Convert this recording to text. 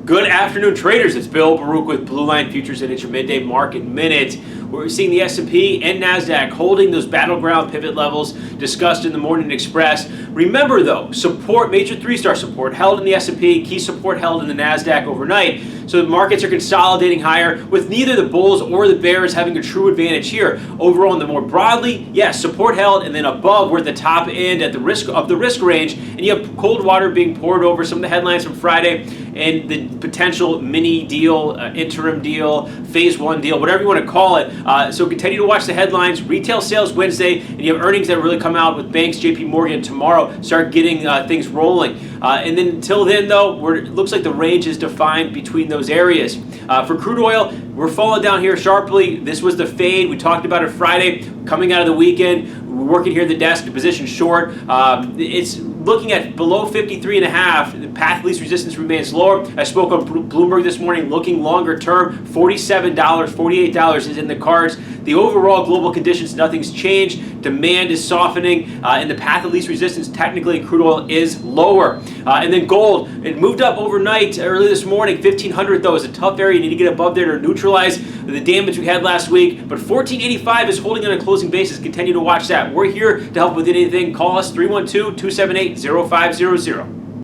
Good afternoon, traders. It's Bill Baruch with Blue Line Futures, and it's your midday market minute. We're seeing the S&P and NASDAQ holding those battleground pivot levels discussed in the Morning Express. Remember, though, support, major three-star support held in the S&P, key support held in the NASDAQ overnight. So the markets are consolidating higher, with neither the bulls or the bears having a true advantage here. Overall, and the more broadly, yes, support held, and then above, we're at the top end at the risk of the risk range, and you have cold water being poured over some of the headlines from Friday and the potential mini deal, interim deal, phase one deal, whatever you want to call it. So continue to watch the headlines. Retail sales Wednesday, and you have earnings that really come out with banks, JP Morgan tomorrow. Start getting things rolling. And then until then, though, it looks like the range is defined between those areas. For crude oil, we're falling down here sharply. This was the fade. We talked about it Friday, coming out of the weekend. We're working here at the desk, position short. It's looking at below 53.5. The path of least resistance remains lower. I spoke on Bloomberg this morning, looking longer term. $47, $48 is in the cards. The overall global conditions, nothing's changed. Demand is softening, and the path of least resistance technically in crude oil is lower. And then gold, it moved up overnight early this morning. 1500 though is a tough area. You need to get above there to neutralize the damage we had last week. But 1485 is holding on a closing basis. Continue to watch that. We're here to help with anything. Call us 312-278-0500.